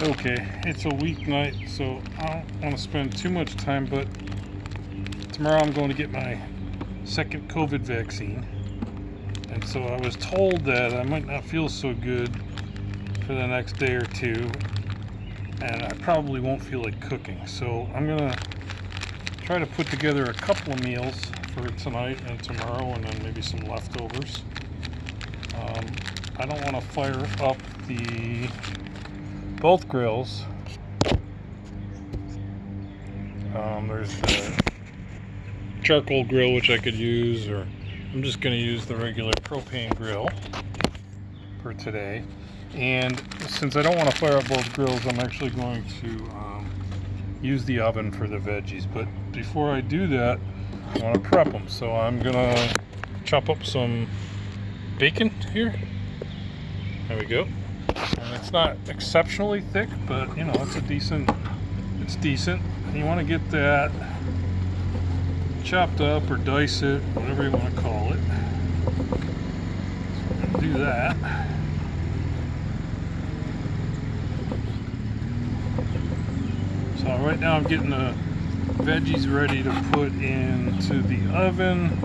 Okay, it's a weeknight, so I don't want to spend too much time, but tomorrow I'm going to get my second COVID vaccine. And so I was told that I might not feel so good for the next day or two, and I probably won't feel like cooking. So I'm going to try to put together a couple of meals for tonight and tomorrow, and then maybe some leftovers. I don't want to fire up both grills. There's the charcoal grill, which I could use, or I'm just going to use the regular propane grill for today. And since I don't want to fire up both grills, I'm actually going to use the oven for the veggies. But before I do that, I want to prep them. So I'm going to chop up some bacon here. There we go. And it's not exceptionally thick, but you know, it's decent. And you want to get that chopped up or dice it, whatever you want to call it. So we're going to do that. So right now I'm getting the veggies ready to put into the oven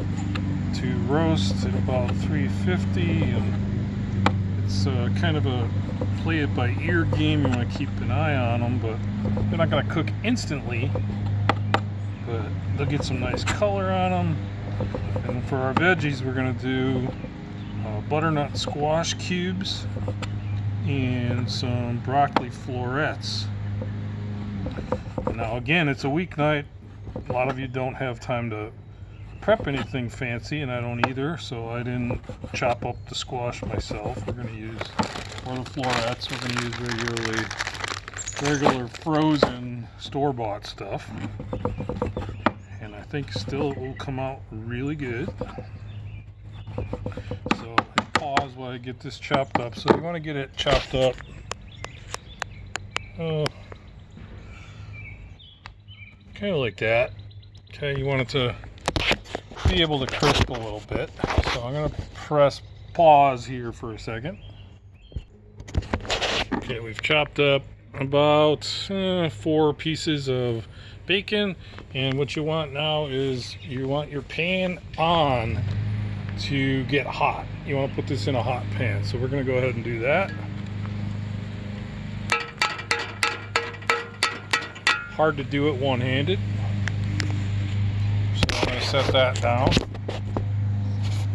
to roast at about 350, and it's kind of a play it by ear game. You want to keep an eye on them, but they're not going to cook instantly, but they'll get some nice color on them. And for our veggies, we're going to do butternut squash cubes and some broccoli florets. Now again, it's a weeknight. A lot of you don't have time to prep anything fancy, and I don't either, so I didn't chop up the squash myself. We're going to use, or the florets, we're going to use regular frozen store-bought stuff. And I think still it will come out really good. So I pause while I get this chopped up. So you want to get it chopped up kind of like that. Okay, you want it to be able to crisp a little bit. So I'm going to press pause here for a second. Okay, we've chopped up about 4 pieces of bacon, and what you want now is you want your pan on to get hot. You want to put this in a hot pan, so we're going to go ahead and do that. Hard to do it one-handed, so I'm going to set that down,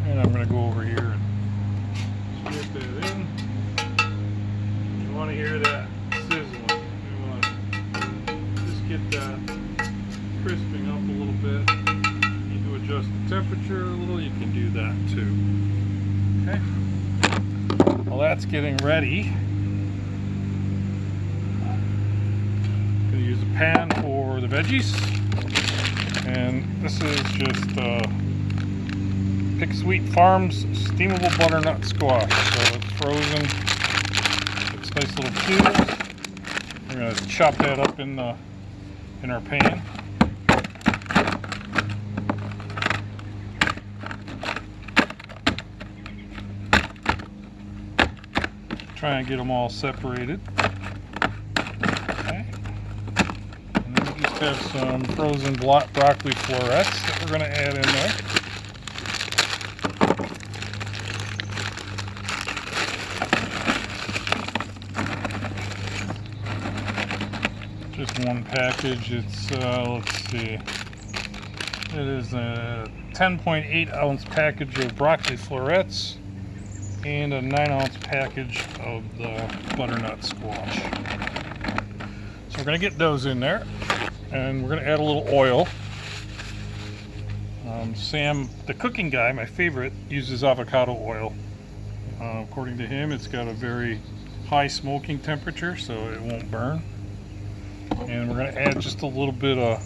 and I'm going to go over here and get that in. You want to hear that sizzling. You want to just get that crisping up a little bit. You need to adjust the temperature a little, you can do that too. Okay. Well, that's getting ready. Use a pan for the veggies, and this is just Pick Sweet Farms steamable butternut squash. So it's frozen, it's nice little cubes. We're going to chop that up in our pan. Try and get them all separated. Have some frozen broccoli florets that we're going to add in there. Just one package. It's let's see, it is a 10.8 ounce package of broccoli florets and a 9 ounce package of the butternut squash. So we're going to get those in there. And we're going to add a little oil. Sam, the cooking guy, my favorite, uses avocado oil. According to him, it's got a very high smoking temperature, so it won't burn. And we're going to add just a little bit of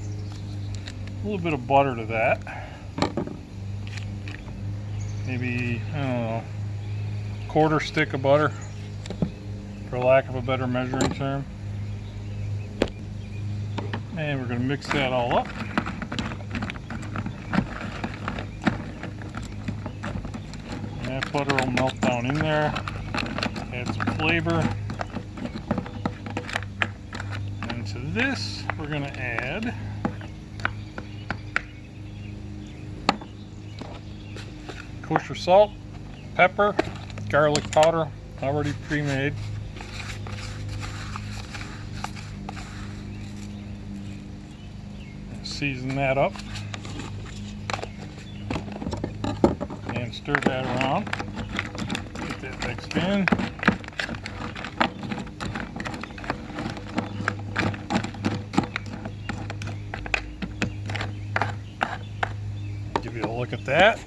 butter to that. Maybe, I don't know, quarter stick of butter, for lack of a better measuring term. And we're going to mix that all up. And that butter will melt down in there, add some flavor. this, we're going to add kosher salt, pepper, garlic powder, already pre-made. Season that up and stir that around. Get that mixed in. Give you a look at that.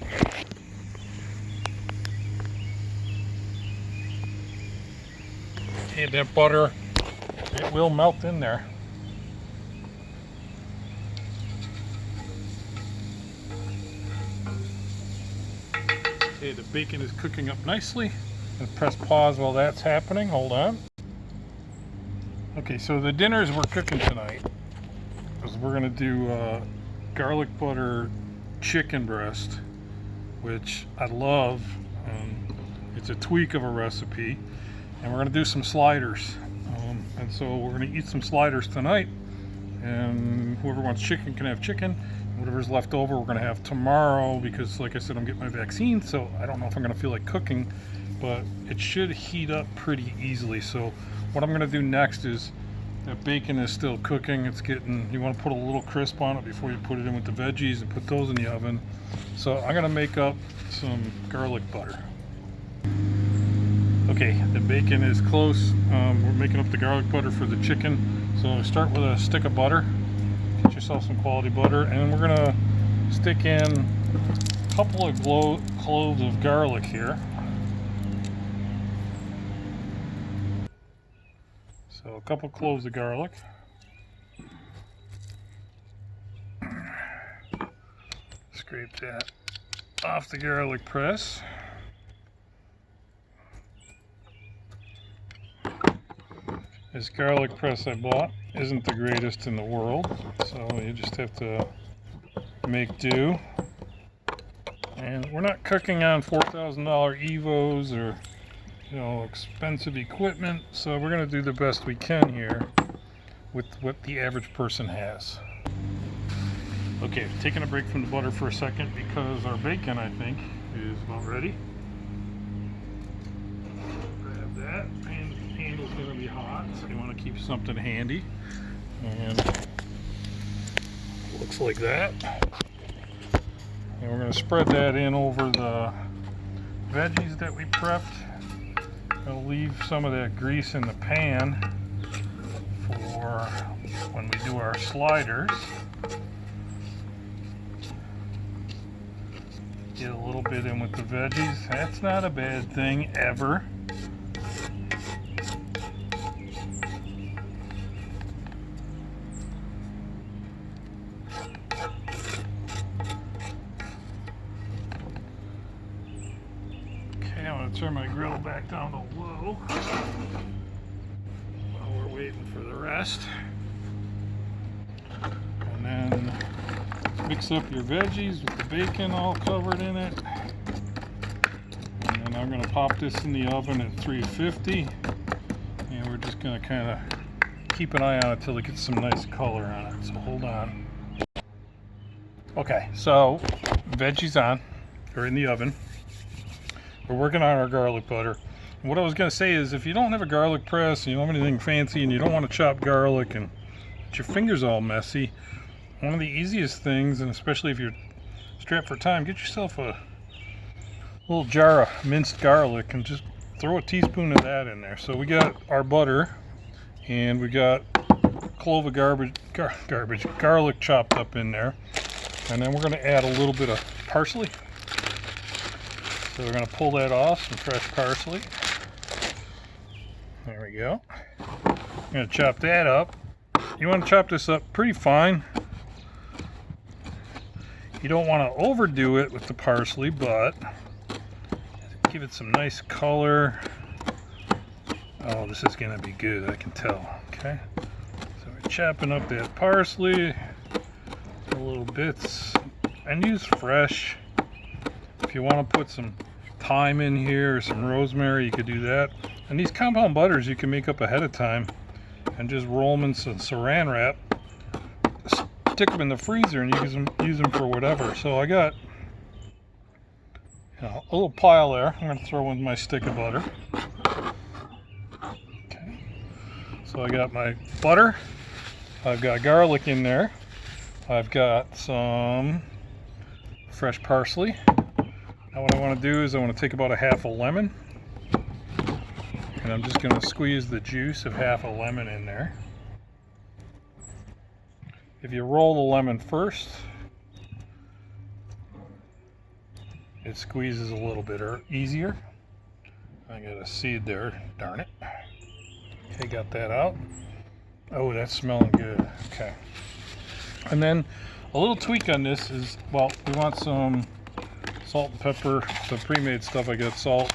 And that butter, it will melt in there. Okay, the bacon is cooking up nicely. I'm gonna press pause while that's happening. Hold on. Okay, so the dinners we're cooking tonight is we're gonna do garlic butter chicken breast, which I love. It's a tweak of a recipe, and we're gonna do some sliders. And so we're gonna eat some sliders tonight, and whoever wants chicken can have chicken. Whatever's left over we're going to have tomorrow, because like I said, I'm getting my vaccine, so I don't know if I'm going to feel like cooking, but it should heat up pretty easily. So what I'm going to do next is, that bacon is still cooking. It's getting, you want to put a little crisp on it before you put it in with the veggies and put those in the oven. So I'm going to make up some garlic butter. Okay, the bacon is close. We're making up the garlic butter for the chicken. So start with a stick of butter. Get yourself some quality butter, and we're gonna stick in a couple of cloves of garlic here. So a couple cloves of garlic. Scrape that off the garlic press. This garlic press I bought isn't the greatest in the world, so you just have to make do. And we're not cooking on $4,000 Evos or, you know, expensive equipment, so we're going to do the best we can here with what the average person has. Okay, taking a break from the butter for a second because our bacon, I think, is about ready. Grab that. Handle's going to be hot, so you want to keep something handy. And looks like that. And we're going to spread that in over the veggies that we prepped. I'll leave some of that grease in the pan for when we do our sliders. Get a little bit in with the veggies. That's not a bad thing ever. Turn my grill back down to low while we're waiting for the rest. And then mix up your veggies with the bacon all covered in it. And then I'm going to pop this in the oven at 350. And we're just going to kind of keep an eye on it till it gets some nice color on it. So hold on. Okay, so veggies on, or in the oven. We're working on our garlic butter. And what I was going to say is, if you don't have a garlic press, and you don't have anything fancy, and you don't want to chop garlic and get your fingers all messy, one of the easiest things, and especially if you're strapped for time, get yourself a little jar of minced garlic and just throw a teaspoon of that in there. So we got our butter, and we got a clove of garlic chopped up in there. And then we're going to add a little bit of parsley. So we're going to pull that off, some fresh parsley. There we go. I'm going to chop that up. You want to chop this up pretty fine. You don't want to overdo it with the parsley, but give it some nice color. Oh, this is going to be good, I can tell. Okay. So we're chopping up that parsley, a little bits, and use fresh. If you want to put some thyme in here or some rosemary, you could do that. And these compound butters you can make up ahead of time. and just roll them in some saran wrap, stick them in the freezer, and use them for whatever. So I got, you know, a little pile there. I'm going to throw in my stick of butter. Okay. So I got my butter. I've got garlic in there. I've got some fresh parsley. Now what I want to do is I want to take about a half a lemon, and I'm just going to squeeze the juice of half a lemon in there. If you roll the lemon first, it squeezes a little bit easier. I got a seed there, darn it. Okay, got that out. Oh, that's smelling good. Okay. And then a little tweak on this is, well, we want some salt and pepper, the pre-made stuff. I got salt,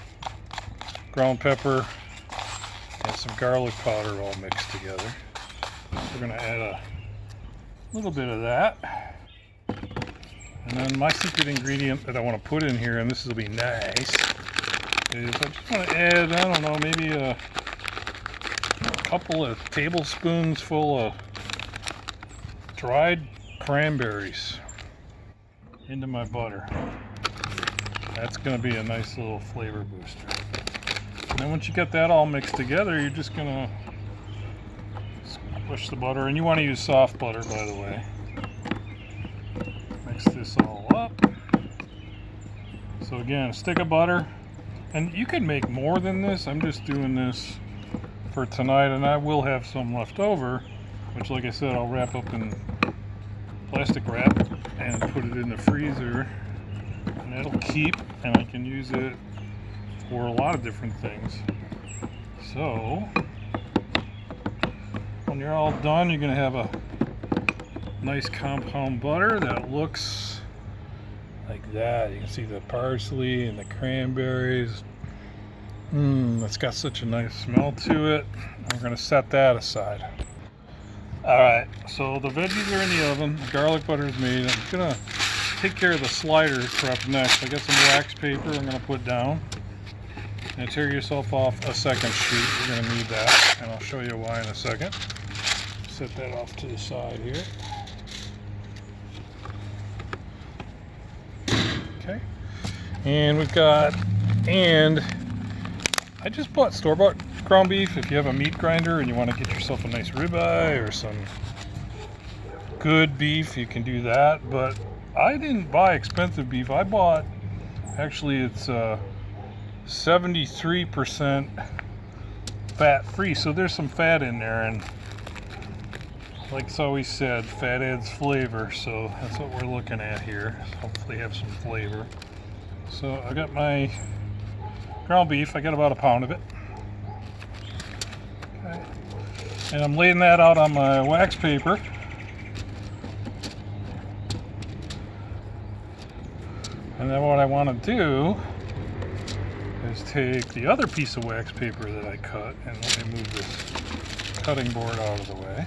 ground pepper, and some garlic powder all mixed together. We're going to add a little bit of that. And then my secret ingredient that I want to put in here, and this will be nice, is I just want to add, I don't know, maybe a couple of tablespoons full of dried cranberries into my butter. That's going to be a nice little flavor booster. And then once you get that all mixed together, you're just going to squish the butter, and you want to use soft butter, by the way. Mix this all up. So again, a stick of butter, and you can make more than this. I'm just doing this for tonight, and I will have some left over, which, like I said, I'll wrap up in plastic wrap and put it in the freezer, and that'll keep, and I can use it for a lot of different things. So when you're all done, you're going to have a nice compound butter that looks like that. You can see the parsley and the cranberries. It's got such a nice smell to it. We're going to set that aside. Alright, so the veggies are in the oven. The garlic butter is made. I'm going to take care of the sliders for up next. I got some wax paper I'm going to put down. And tear yourself off a second sheet. You're going to need that, and I'll show you why in a second. Set that off to the side here. Okay. And we've got, and I just bought store-bought ground beef. If you have a meat grinder and you want to get yourself a nice ribeye or some good beef, you can do that. But I didn't buy expensive beef. I bought, actually it's 73% fat-free, so there's some fat in there, and like it's always said, fat adds flavor, so that's what we're looking at here. Hopefully have some flavor. So I got my ground beef. I got about a pound of it. Okay. And I'm laying that out on my wax paper. And then what I want to do is take the other piece of wax paper that I cut, and let me move this cutting board out of the way,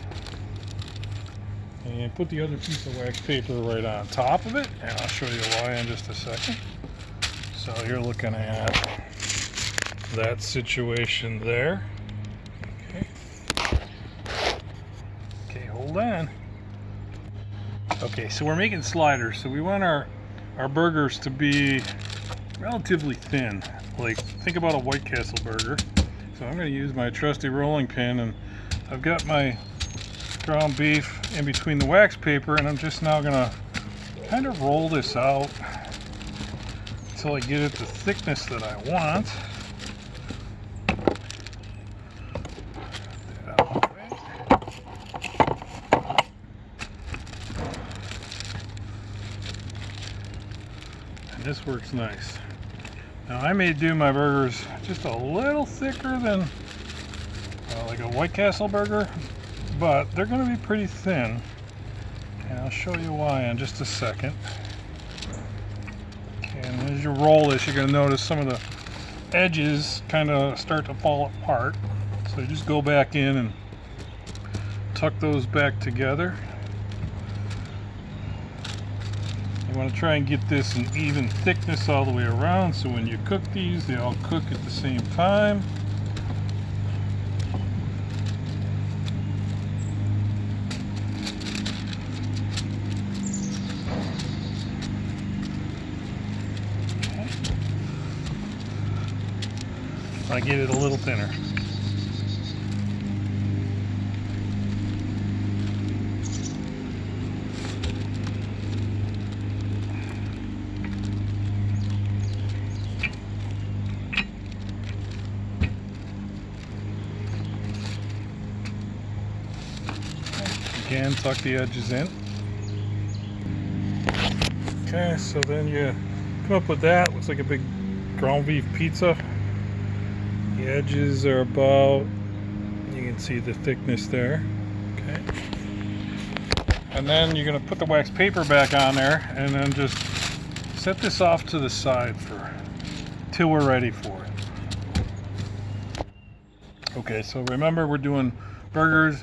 and put the other piece of wax paper right on top of it, and I'll show you why in just a second. So you're looking at that situation there. Okay, hold on. Okay, so we're making sliders, so we want our burgers to be relatively thin. Like, think about a White Castle burger. So I'm going to use my trusty rolling pin, and I've got my ground beef in between the wax paper, and I'm just now going to kind of roll this out until I get it the thickness that I want. That out of the way. And this works nice. Now I may do my burgers just a little thicker than like a White Castle burger, but they're going to be pretty thin, and I'll show you why in just a second. Okay, and as you roll this, you're going to notice some of the edges kind of start to fall apart, so you just go back in and tuck those back together. You want to try and get this an even thickness all the way around, so when you cook these, they all cook at the same time. want to get it a little thinner. Again, tuck the edges in. Okay, so then you come up with that. Looks like a big ground beef pizza. The edges are about, you can see the thickness there. Okay. And then you're going to put the wax paper back on there and then just set this off to the side till we're ready for it. Okay, so remember we're doing burgers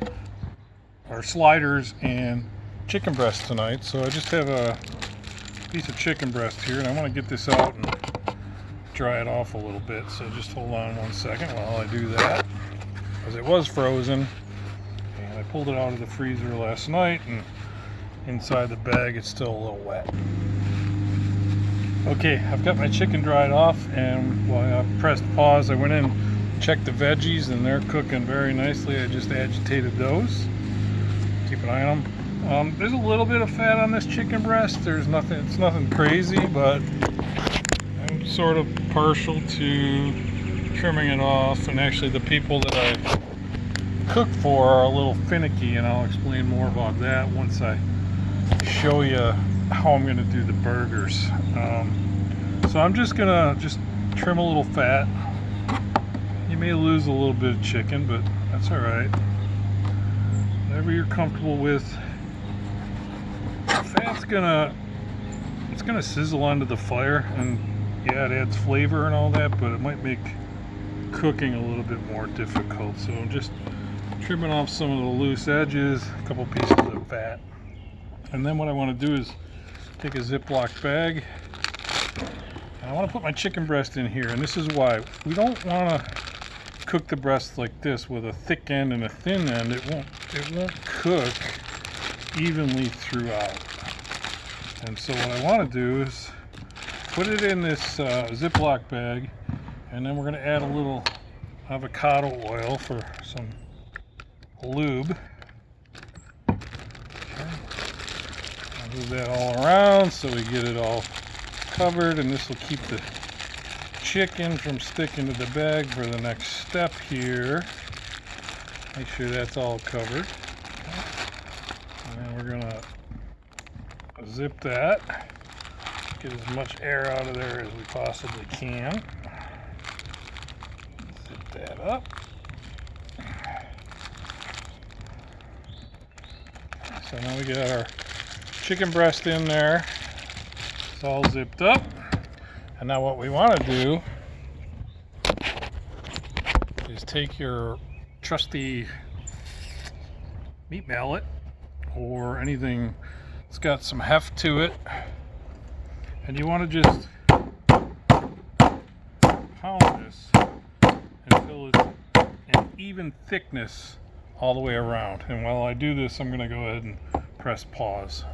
or sliders and chicken breast tonight. So I just have a piece of chicken breast here and I want to get this out and dry it off a little bit. So just hold on 1 second while I do that, because it was frozen and I pulled it out of the freezer last night and inside the bag it's still a little wet. Okay, I've got my chicken dried off, and while I pressed pause I went in and checked the veggies and they're cooking very nicely. I just agitated those. Keep an eye on them. There's a little bit of fat on this chicken breast. There's nothing, it's nothing crazy, but I'm sort of partial to trimming it off. And actually the people that I cook for are a little finicky, and I'll explain more about that once I show you how I'm going to do the burgers. So I'm just going to trim a little fat. You may lose a little bit of chicken, but that's all right. Whatever you're comfortable with. Fat's it's gonna sizzle onto the fire, and yeah, it adds flavor and all that, but it might make cooking a little bit more difficult. So I'm just trimming off some of the loose edges, a couple pieces of fat, and then what I want to do is take a Ziploc bag and I want to put my chicken breast in here. And this is why we don't want to cook the breast like this with a thick end and a thin end. It won't cook evenly throughout. And so what I want to do is put it in this Ziploc bag, and then we're going to add a little avocado oil for some lube. Okay. I'll move that all around so we get it all covered, and this will keep the chicken from sticking to the bag for the next step here. Make sure that's all covered. Okay. And then we're gonna zip that, get as much air out of there as we possibly can. Zip that up. So now we get our chicken breast in there. It's all zipped up. And now what we want to do is take your trusty meat mallet or anything that's got some heft to it, and you want to just pound this until it's an even thickness all the way around. And while I do this, I'm going to go ahead and press pause.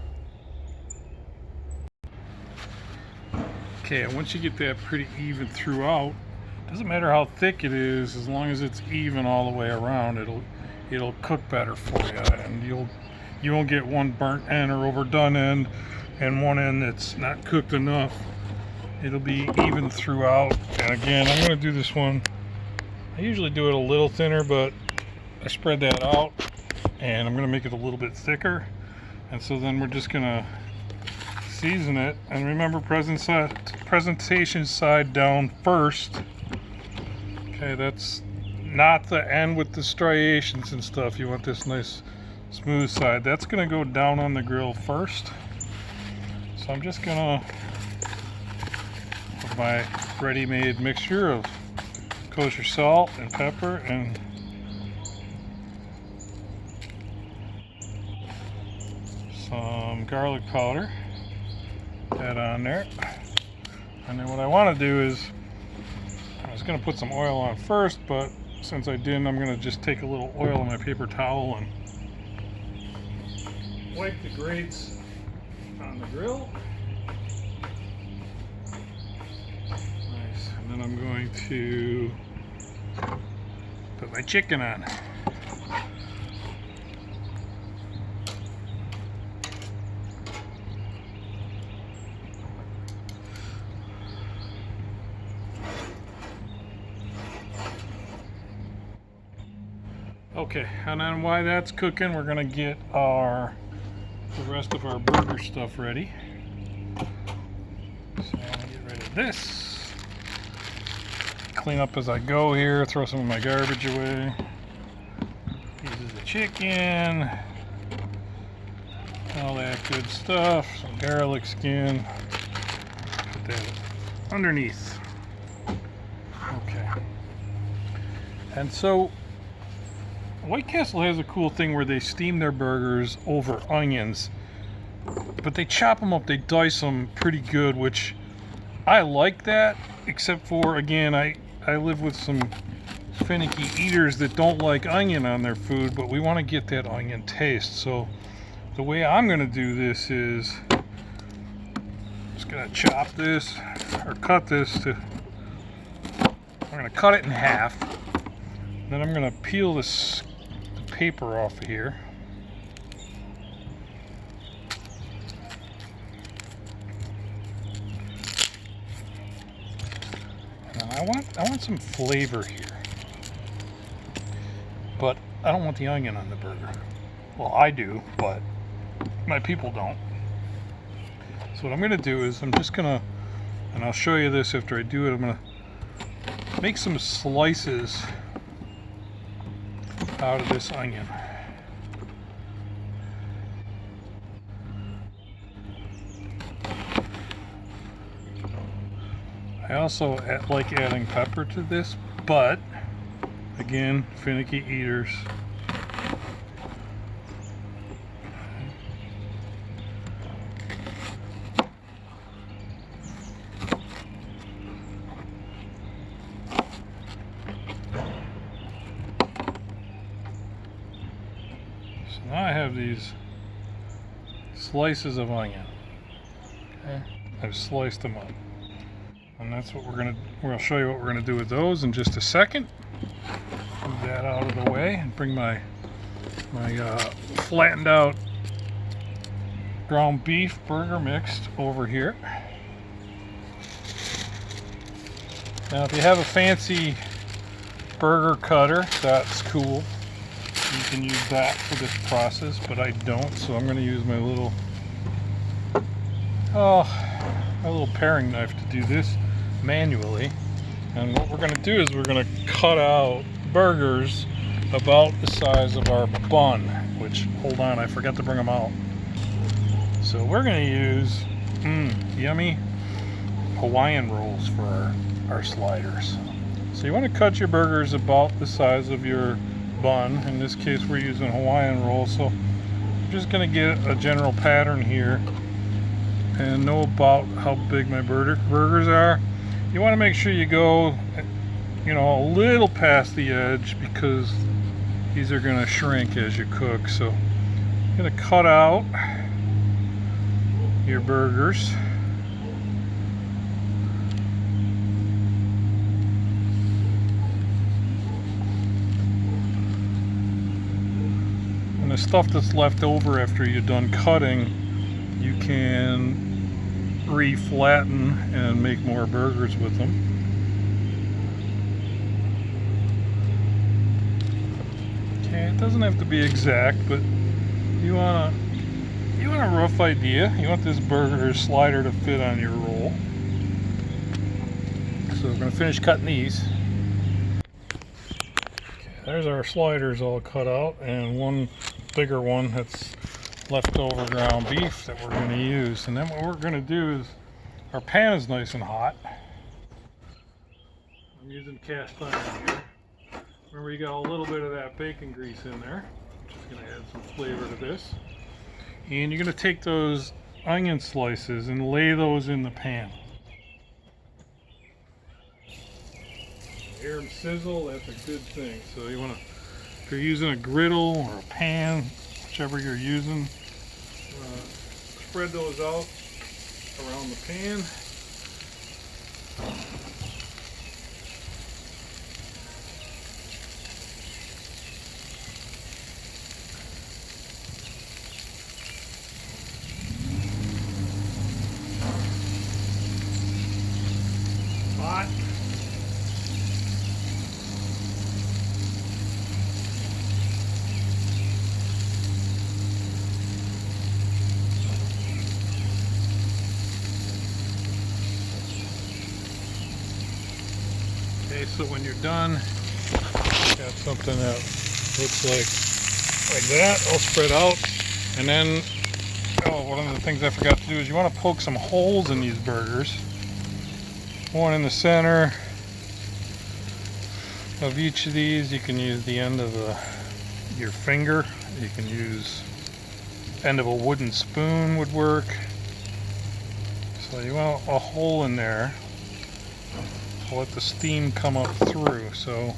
Okay, and once you get that pretty even throughout, doesn't matter how thick it is, as long as it's even all the way around, it'll cook better for you, and you won't get one burnt end or overdone end and one end that's not cooked enough. It'll be even throughout. And again, I'm going to do this one, I usually do it a little thinner, but I spread that out and I'm going to make it a little bit thicker. And so then we're just going to season it, and remember, presentation side down first. Okay, that's not the end with the striations and stuff. You want this nice smooth side. That's going to go down on the grill first. So I'm just going to put my ready-made mixture of kosher salt and pepper and some garlic powder. That on there. And then what I want to do is, I was going to put some oil on first, but since I didn't, I'm going to just take a little oil on my paper towel and wipe the grates on the grill. Nice. And then I'm going to Put my chicken on. Okay, and then while that's cooking, we're gonna get the rest of our burger stuff ready. So I'm gonna get rid of this. Clean up as I go here, throw some of my garbage away. Pieces of chicken, all that good stuff, some garlic skin. Put that underneath. Okay. And so White Castle has a cool thing where they steam their burgers over onions, but they chop them up, they dice them pretty good, which I like that, except for, again, I live with some finicky eaters that don't like onion on their food, but we want to get that onion taste. So the way I'm going to do this is just going to chop this, or cut this to, I'm going to cut it in half. Then I'm going to peel this paper off of here. And I want some flavor here. But I don't want the onion on the burger. Well, I do, but my people don't. So what I'm going to do is I'm just going to, and I'll show you this after I do it, I'm going to make some slices out of this onion. I also like adding pepper to this, but again, finicky eaters. Now I have these slices of onion. Okay, I've sliced them up, and that's what we're gonna show you what we're gonna do with those in just a second. Move that out of the way and bring my flattened out ground beef burger mixed over here. Now, if you have a fancy burger cutter, that's cool. You can use that for this process, but I don't, so I'm going to use my little paring knife to do this manually. And what we're going to do is we're going to cut out burgers about the size of our bun, which, hold on, I forgot to bring them out. So we're going to use yummy Hawaiian rolls for our sliders. So you want to cut your burgers about the size of your bun. In this case, we're using Hawaiian rolls, so I'm just going to get a general pattern here and know about how big my burgers are. You want to make sure you go, a little past the edge, because these are going to shrink as you cook. So I'm going to cut out your burgers. The stuff that's left over after you're done cutting, you can re-flatten and make more burgers with them. Okay, it doesn't have to be exact, but you want a rough idea. You want this burger slider to fit on your roll. So we're going to finish cutting these. There's our sliders all cut out, and one bigger one that's leftover ground beef that we're going to use. And then what we're going to do is, our pan is nice and hot. I'm using cast iron here. Remember, you got a little bit of that bacon grease in there, which is going to add some flavor to this. And you're going to take those onion slices and lay those in the pan. Hear them sizzle, that's a good thing. So you want to, if you're using a griddle or a pan, whichever you're using, spread those out around the pan. Okay, so when you're done, got something that looks like that, all spread out. And then, oh, one of the things I forgot to do is you want to poke some holes in these burgers. One in the center of each of these. You can use the end of your finger. You can use end of a wooden spoon would work. So you want a hole in there to let the steam come up through. So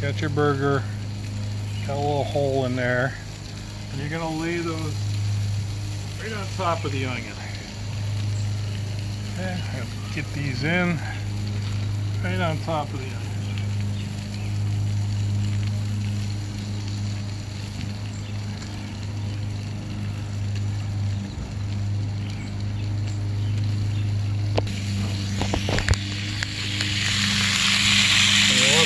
got your burger, got a little hole in there, and you're gonna lay those right on top of the onion. Okay, get these in right on top of the onion.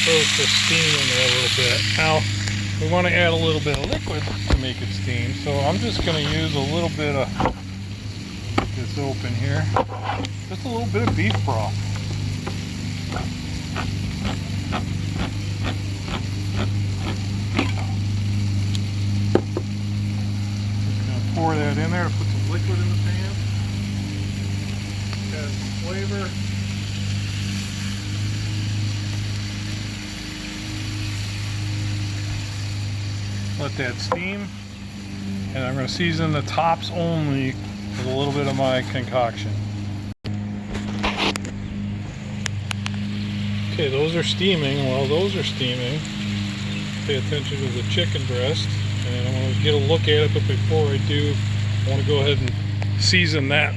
Those to steam in there a little bit. Now we want to add a little bit of liquid to make it steam, so I'm just going to use a little bit of, get this open here, just a little bit of beef broth. Just going to pour that in there to put some liquid in the pan. Add some flavor. Let that steam, and I'm going to season the tops only with a little bit of my concoction. Okay, those are steaming. While those are steaming, pay attention to the chicken breast, and I'm going to get a look at it, but before I do, I want to go ahead and season that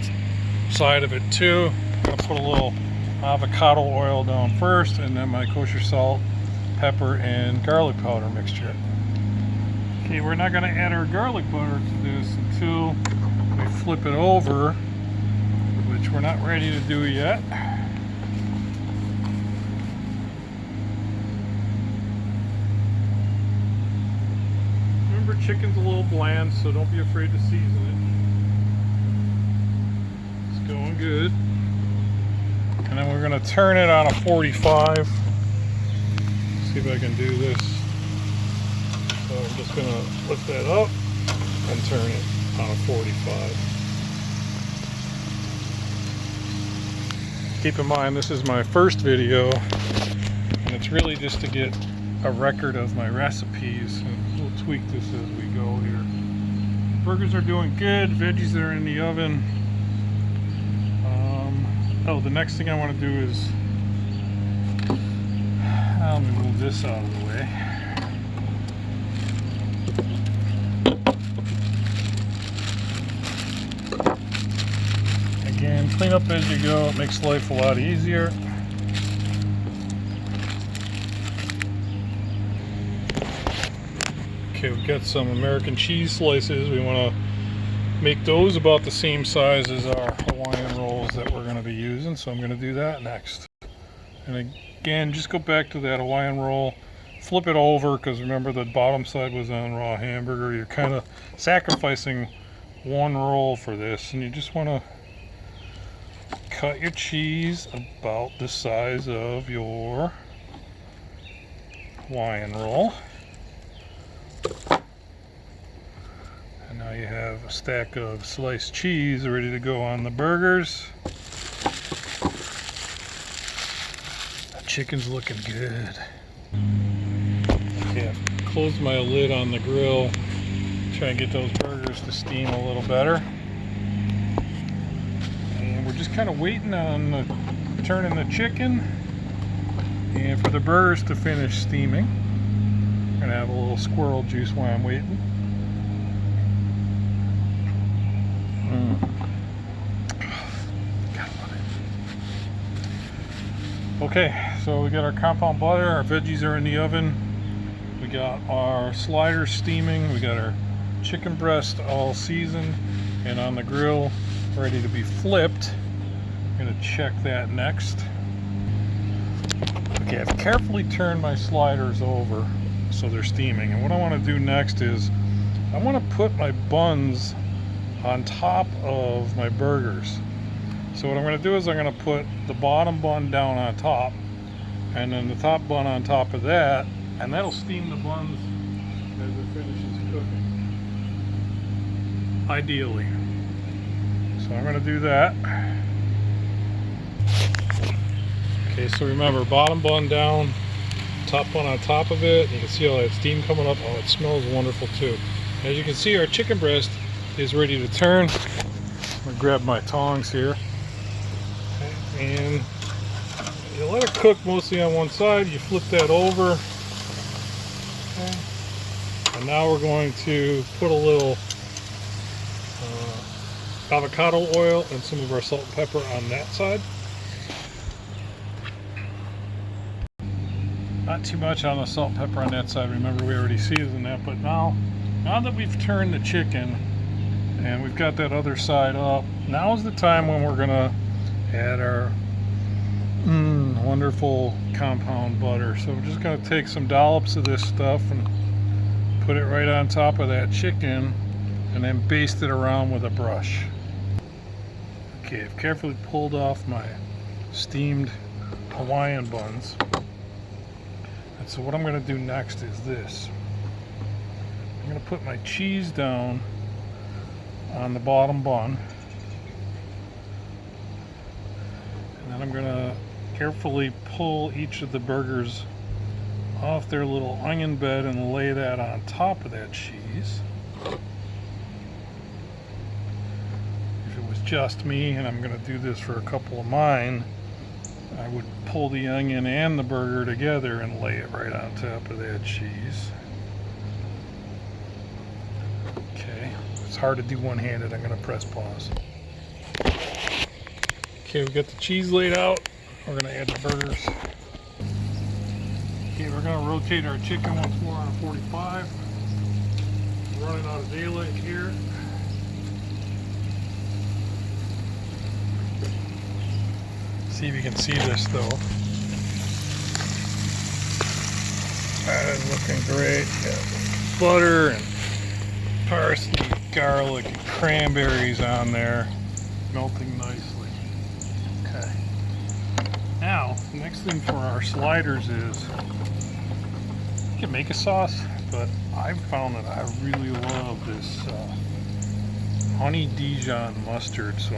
side of it too. I'm going to put a little avocado oil down first, and then my kosher salt, pepper, and garlic powder mixture. Okay, we're not going to add our garlic powder to this until we flip it over, which we're not ready to do yet. Remember, chicken's a little bland, so don't be afraid to season it. It's going good. And then we're going to turn it on a 45. See if I can do this. So I'm just going to lift that up and turn it on a 45. Keep in mind, this is my first video, and it's really just to get a record of my recipes, and we'll tweak this as we go here. Burgers are doing good, veggies are in the oven. Oh, the next thing I want to do is, let me move this out of the way. Again, clean up as you go. It makes life a lot easier. Okay, we've got some American cheese slices. We want to make those about the same size as our Hawaiian rolls that we're going to be using, so I'm going to do that next. And again, just go back to that Hawaiian roll, flip it over, because remember the bottom side was on raw hamburger. You're kind of sacrificing one roll for this, and you just want to cut your cheese about the size of your Hawaiian roll. And now you have a stack of sliced cheese ready to go on the burgers. The chicken's looking good. Okay, I've closed my lid on the grill. Try and get those burgers to steam a little better. And we're just kind of waiting on turning the chicken and for the burgers to finish steaming. I'm gonna have a little squirrel juice while I'm waiting. God, love it. Okay, so we got our compound butter, our veggies are in the oven, we got our sliders steaming, we got our chicken breast all seasoned and on the grill ready to be flipped. I'm going to check that next. Okay, I've carefully turned my sliders over so they're steaming, and what I want to do next is I want to put my buns on top of my burgers. So what I'm going to do is I'm going to put the bottom bun down on top, and then the top bun on top of that, and that'll steam the buns as it finishes cooking, ideally. So I'm going to do that. Okay, so remember, bottom bun down, top bun on top of it. You can see all that steam coming up. Oh, it smells wonderful too. As you can see, our chicken breast is ready to turn. I'm going to grab my tongs here. Okay, and you let it cook mostly on one side. You flip that over. Okay. And now we're going to put a little avocado oil and some of our salt and pepper on that side. Not too much on the salt and pepper on that side. Remember, we already seasoned that. But now that we've turned the chicken and we've got that other side up, now is the time when we're gonna add our wonderful compound butter. So we're just gonna take some dollops of this stuff and put it right on top of that chicken, and then baste it around with a brush. Okay, I've carefully pulled off my steamed Hawaiian buns. And so what I'm going to do next is this. I'm going to put my cheese down on the bottom bun. And then I'm going to carefully pull each of the burgers off their little onion bed and lay that on top of that cheese. If it was just me, and I'm going to do this for a couple of mine, I would pull the onion and the burger together and lay it right on top of that cheese. Okay, it's hard to do one-handed. I'm going to press pause. Okay, we've got the cheese laid out. We're going to add the burgers. Okay, we're going to rotate our chicken once more on a 45. We're running out of daylight here. See if you can see this though. That is looking great. Got butter and parsley, garlic, and cranberries on there, melting nicely. Okay. Now, the next thing for our sliders is, you can make a sauce, but I've found that I really love this honey Dijon mustard. So